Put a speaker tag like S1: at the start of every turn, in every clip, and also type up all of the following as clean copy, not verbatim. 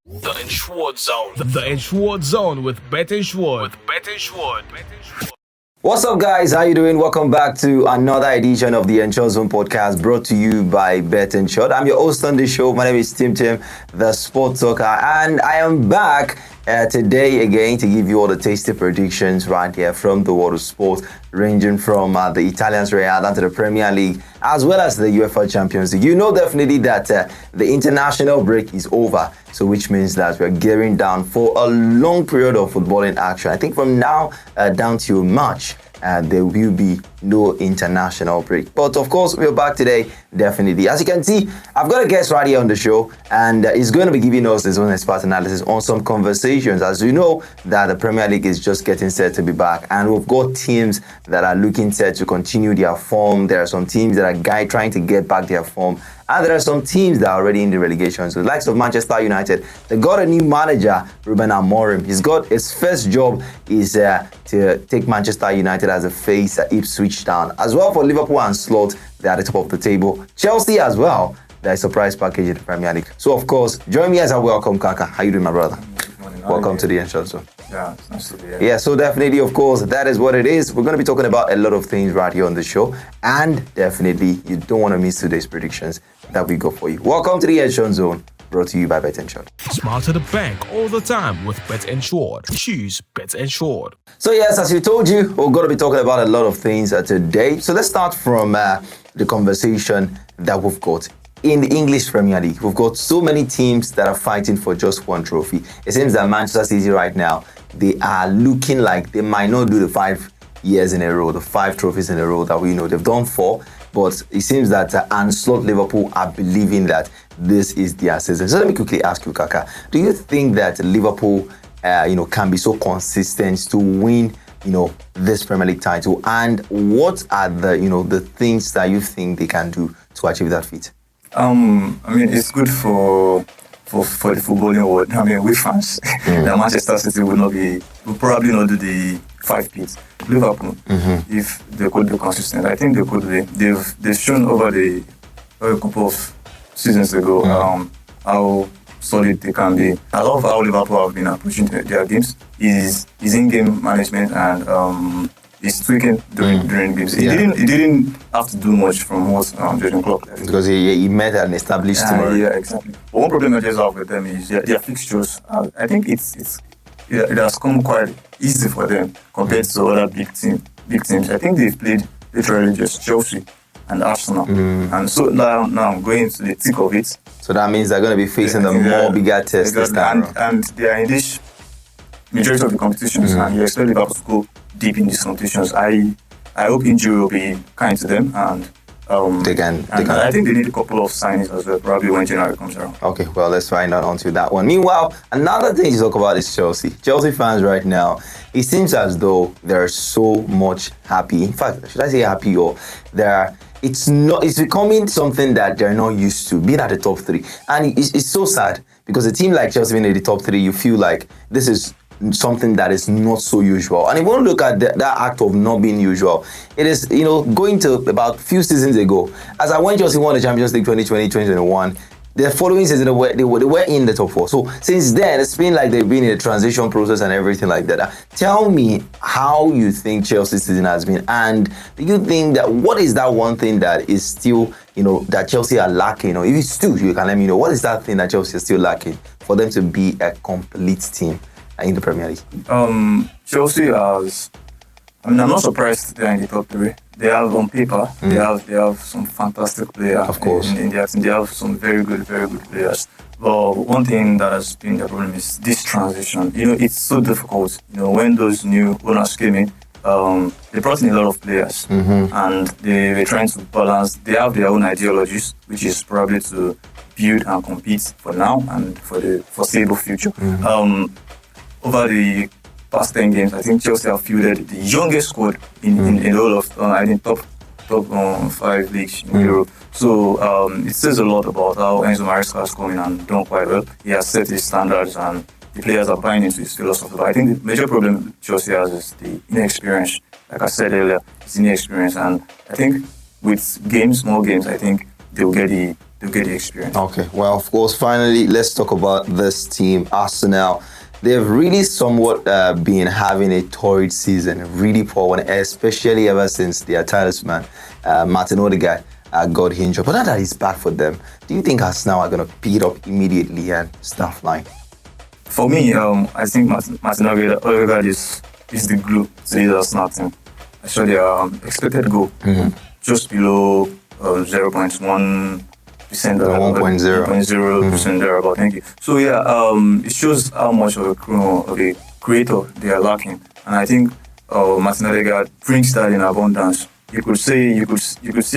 S1: The Insured Zone. The Insured Zone with Bet Insured.
S2: What's up, guys? How you doing? Welcome back to another edition of the Insured Zone podcast, brought to you by Bet Insured. I'm your host on the show. My name is Tim, the sports talker, and I am back today again to give you all the tasty predictions right here from the world of sports, ranging from the Italian Serie A down to the Premier League, as well as the UEFA Champions League. You know definitely that the international break is over, so which means that we're gearing down for a long period of footballing action. I think from now down till March, there will be no international break. But of course, we're back today, definitely. As you can see, I've got a guest right here on the show, and he's going to be giving us his own expert analysis on some conversations. As you know, that the Premier League is just getting set to be back, and we've got teams that are looking set to continue their form. There are some teams that are trying to get back their form, and there are some teams that are already in the relegation. So the likes of Manchester United, they got a new manager, Ruben Amorim. His first job is to take Manchester United as a face at Ipswich Town. As well for Liverpool and Slot, they're at the top of the table. Chelsea as well, they're a surprise package in the Premier League. So of course, join me as I welcome Kaka. How you doing, my brother?
S3: Good morning.
S2: Welcome to the Insured Zone.
S3: Yeah, it's nice to be here.
S2: Yeah, so definitely, of course, that is what it is. We're going to be talking about a lot of things right here on the show. And definitely, you don't want to miss today's predictions that we got for you. Welcome to the Insured Zone, brought to you by Bet Insured.
S1: Smarter the bank all the time with Bet Insured. Choose Bet Insured.
S2: So yes, as we told you, we're going to be talking about a lot of things today. So let's start from the conversation that we've got. In the English Premier League, we've got so many teams that are fighting for just one trophy. It seems that Manchester City right now, they are looking like they might not do the 5 years in a row, the 5 trophies in a row that we know. They've done 4, but it seems that Slot Liverpool are believing that this is their season. So let me quickly ask you, Kaka, do you think that Liverpool, can be so consistent to win, this Premier League title? And what are the things that you think they can do to achieve that feat?
S3: It's good for the footballing world. We fans, that Manchester City will probably not do the 5 peats. Liverpool, if they could be consistent, I think they could be. They've shown over a couple of seasons ago how solid they can be. I love how Liverpool have been approaching their games. Is in-game management and he's tweaking during games. He didn't have to do much from what Jurgen Klopp left.
S2: Because he met an established team.
S3: Yeah, exactly. But one problem I just have with them is their fixtures. I think it has come quite easy for them compared to other big teams. I think they've played literally just Chelsea and Arsenal. And so now going into the thick of it.
S2: So that means they're going to be facing the more bigger test this time.
S3: And they are in this majority of the competitions, and you expect Liverpool to go deep in these competitions. I hope injury will be kind to them, and
S2: they can.
S3: I think they need a couple of signings as well, probably when January comes around.
S2: Okay, well, let's find out onto that one. Meanwhile, another thing to talk about is Chelsea. Chelsea fans right now, it seems as though they're so much happy. In fact, should I say happy, or it's becoming something that they're not used to, being at the top 3. And it's so sad, because a team like Chelsea being in the top 3, you feel like this is something that is not so usual. And if you want to look at that act of not being usual, it is, going to about a few seasons ago, as I went Chelsea won the Champions League 2020-2021, the following season they were in the top 4. So since then, it's been like they've been in a transition process and everything like that. Tell me how you think Chelsea's season has been, and do you think that what is that one thing that is still, that Chelsea are lacking? Or if it's 2, you can let me know. What is that thing that Chelsea is still lacking for them to be a complete team in the Premier League?
S3: Chelsea has. I'm not surprised they're in the top 3. They have on paper. They have some fantastic players.
S2: Of course,
S3: in their team. They have some very good players. But one thing that has been the problem is this transition. It's so difficult. When those new owners came in, they brought in a lot of players, and they were trying to balance. They have their own ideologies, which is probably to build and compete for now and for the foreseeable future. Over the past 10 games, I think Chelsea have fielded the youngest squad in the whole of top 5 leagues in Europe. So it says a lot about how Enzo Maresca has come in and done quite well. He has set his standards, and the players are buying into his philosophy. But I think the major problem Chelsea has is the inexperience. Like I said earlier, it's inexperience, and I think with small games, I think they will get the they'll get the experience.
S2: Okay, well, of course, finally, let's talk about this team, Arsenal. They've really somewhat been having a torrid season, a really poor one, especially ever since their talisman, Martin Odegaard, got injured. But now that he's back for them, do you think Arsenal are going to pick it up immediately and start flying?
S3: For me, I think Martin Odegaard is the glue to the Arsenal team. I saw their expected goal just below 0.1%. 1.0% thereabout. Thank you. So yeah, it shows how much of a creator they are lacking, and I think Martin Odegaard brings that in abundance. You could see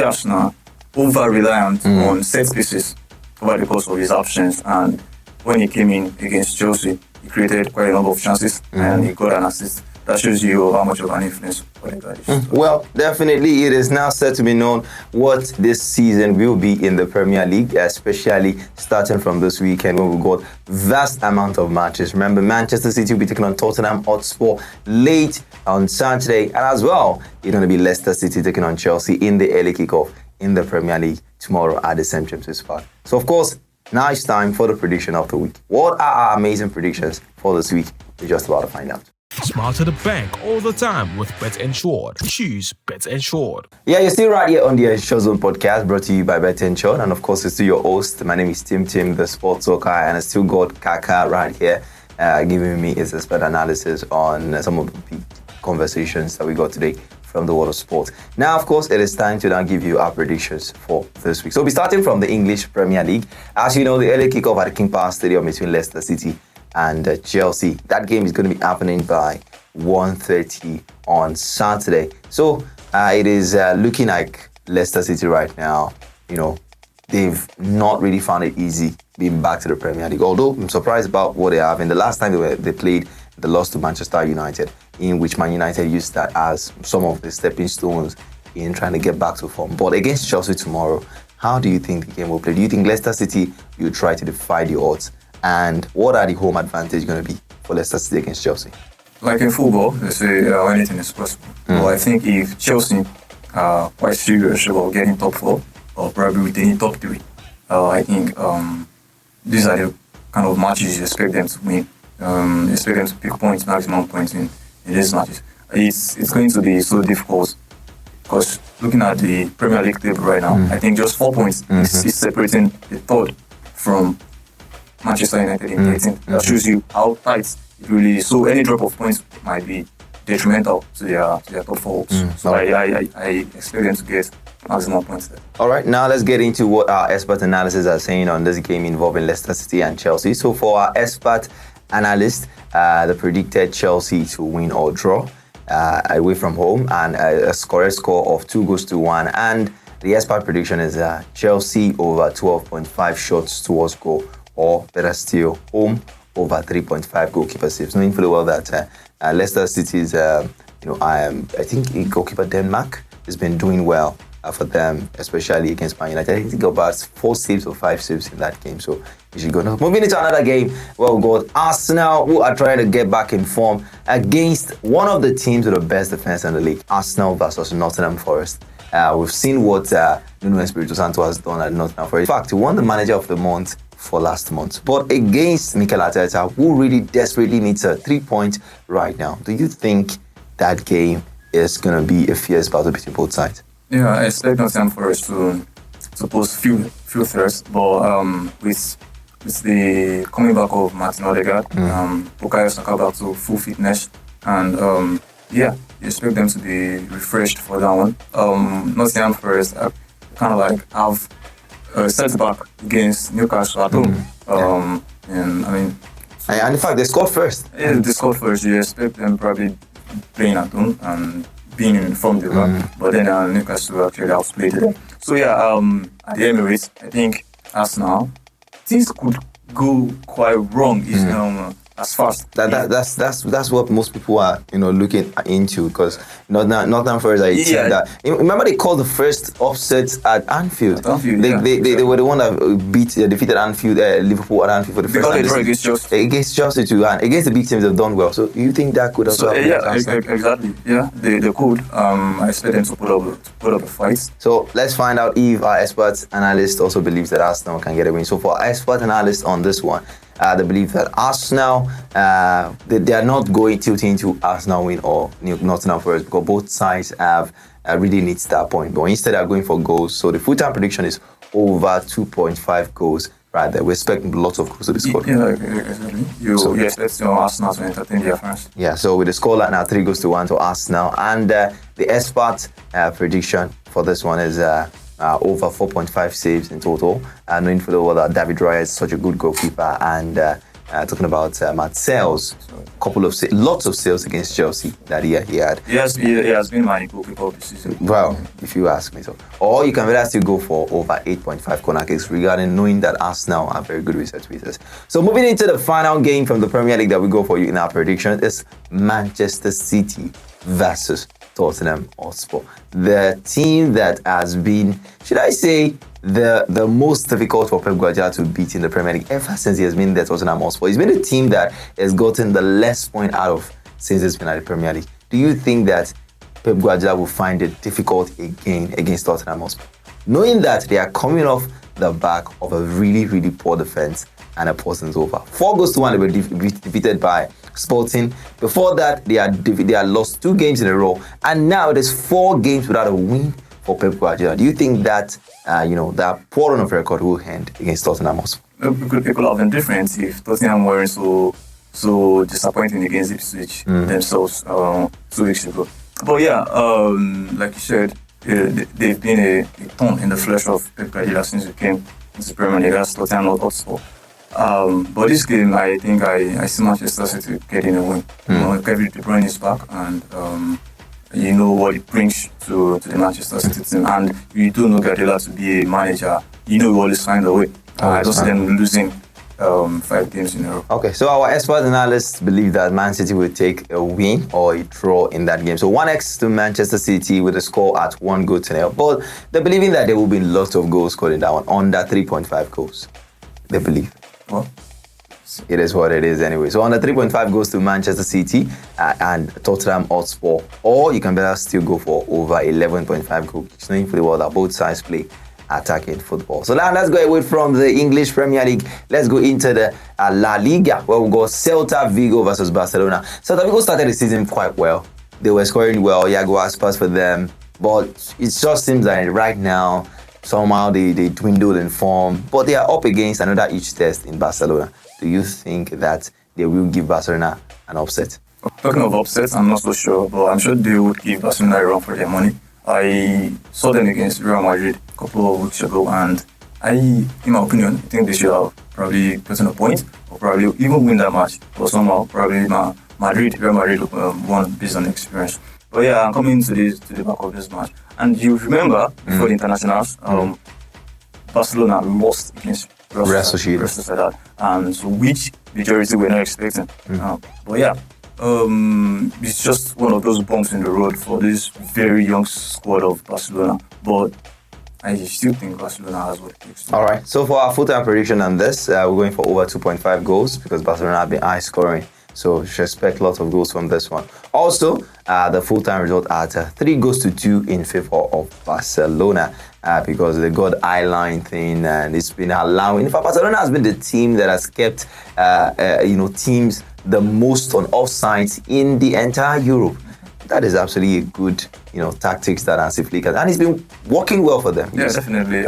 S3: Arsenal over reliant on set pieces over the course of his absence, and when he came in against Chelsea, he created quite a number of chances and he got an assist. That shows you how much of an influence Odegaard is.
S2: Well, definitely it is now set to be known what this season will be in the Premier League, especially starting from this weekend when we've got vast amount of matches. Remember, Manchester City will be taking on Tottenham Hotspur late on Saturday, and as well, it's going to be Leicester City taking on Chelsea in the early kickoff in the Premier League tomorrow at the St. James's Park. So, of course, now it's time for the prediction of the week. What are our amazing predictions for this week? We're just about to find out.
S1: Smarter the bank all the time with Bet Insured. Choose Bet Insured.
S2: Yeah, you're still right here on the Ensure Zone podcast, brought to you by Bet Insured. And of course, it's still your host. My name is Tim, the sports talker, and I still got Kaka right here giving me his expert analysis on some of the big conversations that we got today from the world of sports. Now, of course, it is time to now give you our predictions for this week. So we'll be starting from the English Premier League. As you know, the early kickoff at the King Power Stadium between Leicester City and Chelsea. That game is going to be happening by 1:30 on Saturday. So it is looking like Leicester City right now, they've not really found it easy being back to the Premier League. Although I'm surprised about what they have. In the last time they played, they lost to Manchester United, in which Man United used that as some of the stepping stones in trying to get back to form. But against Chelsea tomorrow, how do you think the game will play? Do you think Leicester City will try to defy the odds? And what are the home advantage going to be for Leicester City against Chelsea?
S3: Like in football, they say anything is possible. Well, I think if Chelsea are quite serious about getting top 4 or probably retaining top 3, I think these are the kind of matches you expect them to win. You expect them to pick points, maximum points in these matches. It's going to be so difficult because looking at the Premier League table right now, I think just 4 points is separating the third from Manchester United in 18th. That shows you how tight it really is. So any drop of points might be detrimental to their top 4 hopes. So I expect them to get maximum points there.
S2: All right, now let's get into what our expert analysts are saying on this game involving Leicester City and Chelsea. So for our expert analyst, they predicted Chelsea to win or draw away from home and a correct score of 2-1. And the expert prediction is Chelsea over 12.5 shots towards goal, or better still, home over 3.5 goalkeeper saves. Knowing fully well that Leicester City's, I think goalkeeper Denmark has been doing well for them, especially against Man United. I think he got about 4 saves or 5 saves in that game. So you should go now. Moving into another game, well, we've got Arsenal, who are trying to get back in form against one of the teams with the best defense in the league, Arsenal versus Nottingham Forest. We've seen what Nuno Espirito Santo has done at Nottingham Forest. In fact, he won the Manager of the Month for last month. But against Mikel Arteta, who really desperately needs a 3-point right now, do you think that game is going to be a fierce battle between both sides?
S3: Yeah, I expect Nottingham Forest to pose few threats, but with the coming back of Martin Odegaard, Bukayo Saka back to full fitness, and you expect them to be refreshed for that one. Nottingham Forest kind of like have set back against Newcastle at home. And
S2: in fact, they scored first.
S3: Yeah, they scored first. You expect them probably playing at home and being in form the back, but then Newcastle actually outplayed them. So at the Emirates, I think Arsenal, things could go quite wrong if as fast.
S2: That's what most people are looking into, because Nottingham Forest are a team that, remember, they called the first upset at Anfield. They were the one that defeated Anfield, Liverpool at Anfield for the first time.
S3: They against Chelsea.
S2: Against Chelsea too, and against the big teams they've done well. So you think that could also happen?
S3: Exactly. Yeah, they could. I expect them to put up a fight.
S2: So let's find out if our expert analyst also believes that Arsenal can get a win. So for our expert analyst on this one, they believe that Arsenal, they are not going tilting into Arsenal win or Nottingham Forest, because both sides have really needs that point. But instead, they are going for goals. So the full-time prediction is over 2.5 goals. Right there, we expect lots of goals to be scored.
S3: Yeah, exactly. You expect Arsenal to entertain their fans.
S2: Yeah, so with the scoreline now 3-1 to Arsenal, and the expert prediction for this one is over 4.5 saves in total. Knowing for the world that David Raya is such a good goalkeeper, and talking about Matt Sales, lots of saves against Chelsea that year he had.
S3: He has been my goalkeeper of the season.
S2: Well, if you ask me so. Or you can rather still go for over 8.5 corner kicks, regarding knowing that Arsenal are very good with set pieces. So moving into the final game from the Premier League that we go for you in our prediction is Manchester City versus Tottenham Hotspur. The team that has been, should I say, the most difficult for Pep Guardiola to beat in the Premier League ever since he has been there, Tottenham Hotspur. He's been a team that has gotten the less point out of since he's been at the Premier League. Do you think that Pep Guardiola will find it difficult again against Tottenham Hotspur, knowing that they are coming off the back of a really, really poor defense and a poor over? 4-1, they were defeated by Sporting. Before that, they had lost 2 games in a row, and now there's 4 games without a win for Pep Guardiola. Do you think that that poor run of record will end against Tottenham Hotspur?
S3: It could have been different if Tottenham weren't so disappointing against Ipswich themselves 2 weeks ago. But yeah, like you said, they've been a thorn in the flesh of Pep Guardiola since he came into the Premier League as Tottenham Hotspur. But this game, I think I see Manchester City getting a win. Kevin De Bruyne is back, and you know what it brings to the Manchester City team. And you do know Guardiola to be a manager. You know he always find a way. I don't see them losing 5 games in a row. Okay,
S2: so our expert analysts believe that Man City will take a win or a draw in that game. So 1x to Manchester City with a score at 1-0. But they're believing that there will be lots of goals scored in that one, under 3.5 goals. They believe.
S3: Well,
S2: it is what it is anyway. So under 3.5 goes to Manchester City and Tottenham Hotspur. Or you can better still go for over 11.5 goals, knowing for the world that both sides play attacking football. So now let's go away from the English Premier League. Let's go into the La Liga, where we go Celta Vigo versus Barcelona. Celta Vigo started the season quite well. They were scoring well. Iago Aspas for them. But it just seems like right now, somehow they dwindled in form, but they are up against another huge test in Barcelona. Do you think that they will give Barcelona an upset?
S3: Talking of upsets, I'm not so sure, but I'm sure they would give Barcelona a run for their money. I saw them against Real Madrid a couple of weeks ago, and in my opinion, I think they should have probably gotten a point, or probably even win that match. But somehow, probably Real Madrid won based on experience. But yeah, I'm coming to the back of this match. And you remember, before the internationals, Barcelona lost against Real Sociedad, and so which majority we're not expecting. But yeah, it's just one of those bumps in the road for this very young squad of Barcelona. But I still think Barcelona has what it takes.
S2: All right, so for our full-time prediction on this, we're going for over 2.5 goals because Barcelona have been high scoring. So you should expect lots of goals from this one. Also, the full-time result at 3-2 in favor of Barcelona because they got eye-line thing and it's been allowing. In fact, Barcelona has been the team that has kept teams the most on offsides in the entire Europe. That is absolutely a good, tactics that Hansi Flick has, and it's been working well for them.
S3: Yeah, definitely.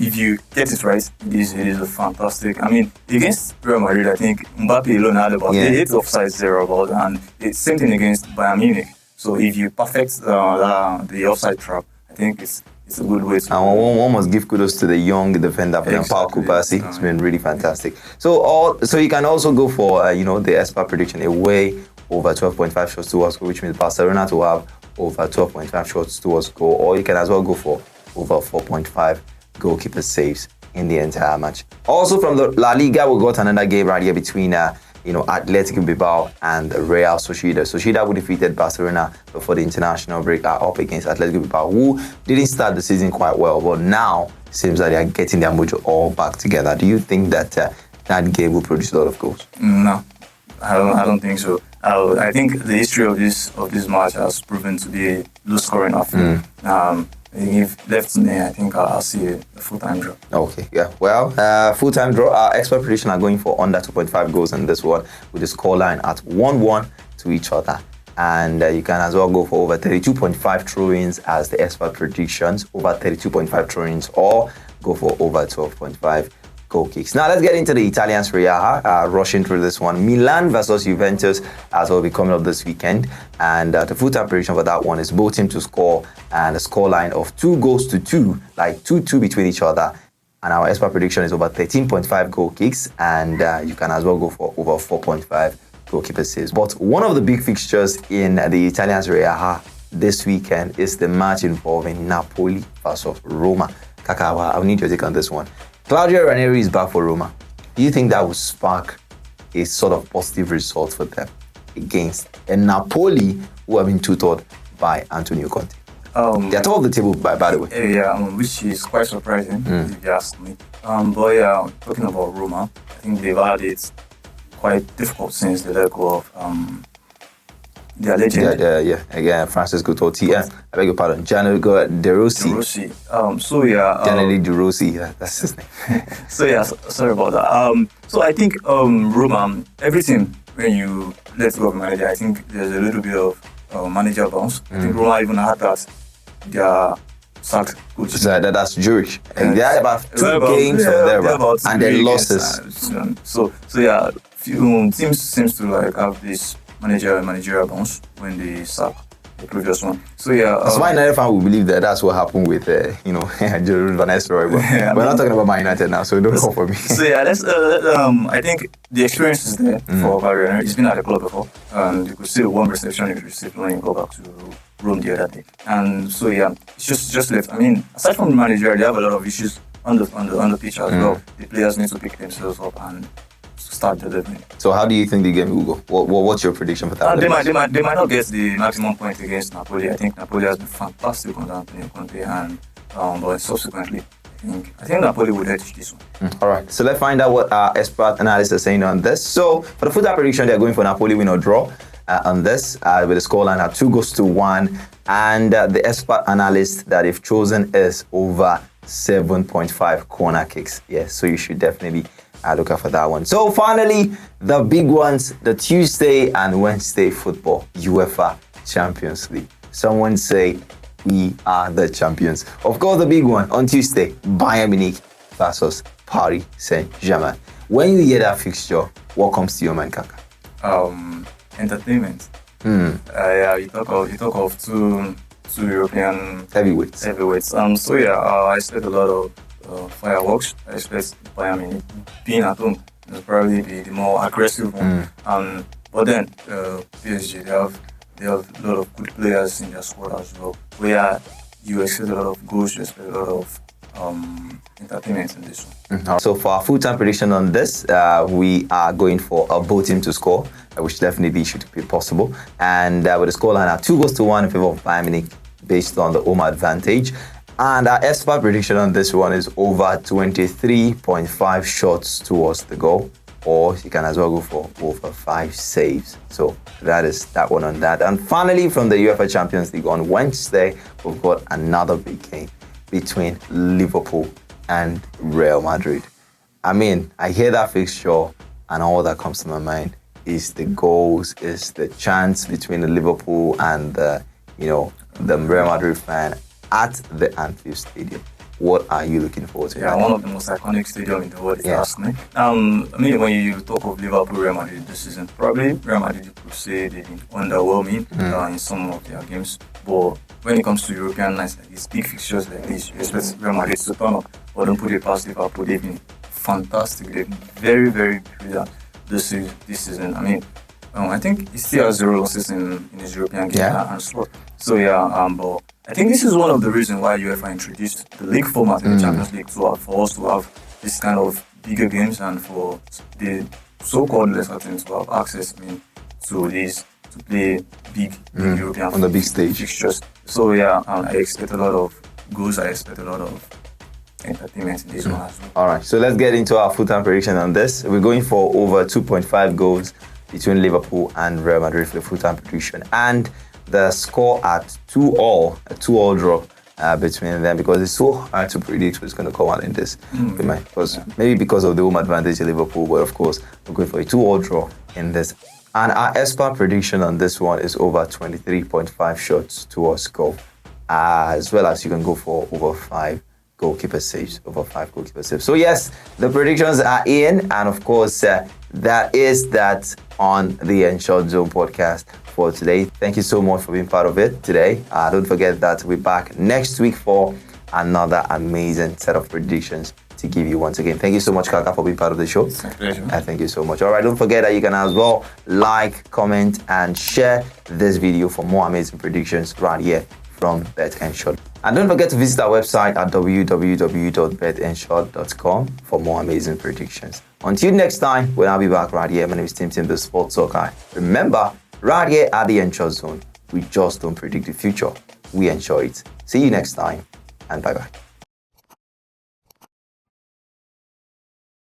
S3: If you get it right, it is a fantastic. I mean, against Real Madrid, I think Mbappe alone had about 8 offsides thereabout, and it's same thing against Bayern Munich. So if you perfect the offside trap, I think it's a good way to.
S2: And one must give kudos to the young defender for them, Paul Kubasi. It's been really fantastic. So you can also go for the expert prediction away over 12.5 shots towards goal, which means Barcelona to have over 12.5 shots towards goal, or you can as well go for over 4.5 goalkeeper saves in the entire match. Also from the La Liga, we got another game right here between Athletic Bilbao and Real Sociedad. Sociedad, who defeated Barcelona before the international break, are up against Athletic Bilbao, who didn't start the season quite well, but now seems that they are getting their mojo all back together. Do you think that that game will produce a lot of goals?
S3: No, I don't think so. I think the history of this match has proven to be a low-scoring affair. If left to me, I think I'll see a full-time draw.
S2: Okay, yeah. Well, full-time draw. Our expert prediction are going for under 2.5 goals in this one, with the scoreline at 1-1 to each other. And you can as well go for over 32.5 throw-ins as the expert predictions, over 32.5 throw-ins, or go for over 12.5 goal kicks. Now let's get into the Italian Serie A, rushing through this one. Milan versus Juventus as well be coming up this weekend, and the full-time prediction for that one is both teams to score and a scoreline of 2-2, like 2-2 between each other. And our expert prediction is over 13.5 goal kicks, and you can as well go for over 4.5 goalkeeper saves. But one of the big fixtures in the Italian Serie A this weekend is the match involving Napoli versus Roma. Kakawa, I'll need your take on this one. Claudio Ranieri is back for Roma. Do you think that will spark a sort of positive result for them against a Napoli who have been tutored by Antonio Conte? They're top of the table, by the way.
S3: Yeah, which is quite surprising, if you ask me. But yeah, talking about Roma, I think they've had it quite difficult since they let go of their legend.
S2: Yeah. Again, Francisco Totti. I beg your pardon, Gianluca De Rossi. Gianluca De Rossi. That's his name.
S3: Sorry about that. So I think Roma, everything when you let go of a manager, I think there's a little bit of manager bounce. I think Roma even had that. Their sacked coach.
S2: That's Jewish. And they had about two games from there, and then losses.
S3: Few teams seems to like have this managerial bounce when they sack the previous one.
S2: That's why another fan will believe that that's what happened with Jerome Van Nistelrooy. But we're not talking about Man United now, so don't come for me.
S3: I think the experience is there for Barry. He's been at the club before, and you could see the warm reception he received when he go back to Rome the other day. And it's just left. I mean, aside from the manager, they have a lot of issues on the pitch as well. The players need to pick themselves up and start delivering.
S2: So how do you think the game will go? What's your prediction for that?
S3: They might not get the maximum point against Napoli. I think Napoli has been fantastic under Antonio Conte, and but subsequently, I think Napoli will edge this one.
S2: All right. So let's find out what our expert analysts are saying on this. So for the full-time prediction, they're going for Napoli win or draw on this with a scoreline at 2-1, and the expert analyst that they've chosen is over 7.5 corner kicks. Yes, so you should definitely look out for that one. So finally, the big ones, the Tuesday and Wednesday football, UEFA Champions League. Someone say we are the champions. Of course, the big one on Tuesday, Bayern Munich versus Paris Saint-Germain. When you hear that fixture, what comes to your mind, Kaka?
S3: Entertainment. You talk of two European
S2: heavyweights.
S3: I expect a lot of fireworks. I expect Bayern Munich being at home will probably be the more aggressive one. But then PSG, they have a lot of good players in their squad as well. Where you expect a lot of goals, you expect a lot of entertainment in this one.
S2: So for our full-time prediction on this, we are going for both teams to score, which definitely should be possible. And with the scoreline at 2-1 in favor of Bayern Munich based on the home advantage. And our expert prediction on this one is over 23.5 shots towards the goal, or you can as well go for over 5 saves. So that is that one on that. And finally, from the UEFA Champions League on Wednesday, we've got another big game between Liverpool and Real Madrid. I mean, I hear that fixture and all that comes to my mind is the goals, is the chance between the Liverpool and the Real Madrid fan at the Anfield Stadium. What are you looking forward to?
S3: Yeah, one of the most iconic stadiums in the world, if you ask me. I mean, when you talk of Liverpool, Real Madrid this season, probably Real Madrid, you could say they've been underwhelming in some of their games. But when it comes to European nights like these, big fixtures like this, you expect Real Madrid to turn up. But don't put it past Liverpool, they've been fantastic. They've been very, very brilliant this season. I mean, I think he still has 0 losses in his European game and so. But I think this is one of the reasons why UEFA introduced the league format in the Champions League for us to have this kind of bigger games and for the so-called lesser teams who have access to this to play big European
S2: on the big stage.
S3: fixtures. So yeah, I expect a lot of goals. I expect a lot of entertainment in this one as well.
S2: All right, so let's get into our full-time prediction on this. We're going for over 2.5 goals between Liverpool and Real Madrid for the full-time prediction, and the score at 2-2, a 2-2 draw between them, because it's so hard to predict what's going to come out in this. Maybe because of the home advantage of Liverpool, but of course, we're going for a 2-2 draw in this. And our expert prediction on this one is over 23.5 shots towards goal, as well as you can go for over 5 goalkeeper saves, over 5 goalkeeper saves. So yes, the predictions are in, and of course, that is that on the Ensured Zone podcast for today. Thank you so much for being part of it today. Don't forget that we're back next week for another amazing set of predictions to give you once again. Thank you so much, Kaka, for being part of the show.
S3: It's a pleasure.
S2: Thank you so much. All right, don't forget that you can as well like, comment, and share this video for more amazing predictions right here from Bet Ensured. And don't forget to visit our website at www.betensured.com for more amazing predictions. Until next time, when I'll be back right here. My name is Tim, the Sports Talk Guy. Remember, right here at the Ensured Zone, we just don't predict the future. We ensure it. See you next time, and bye-bye.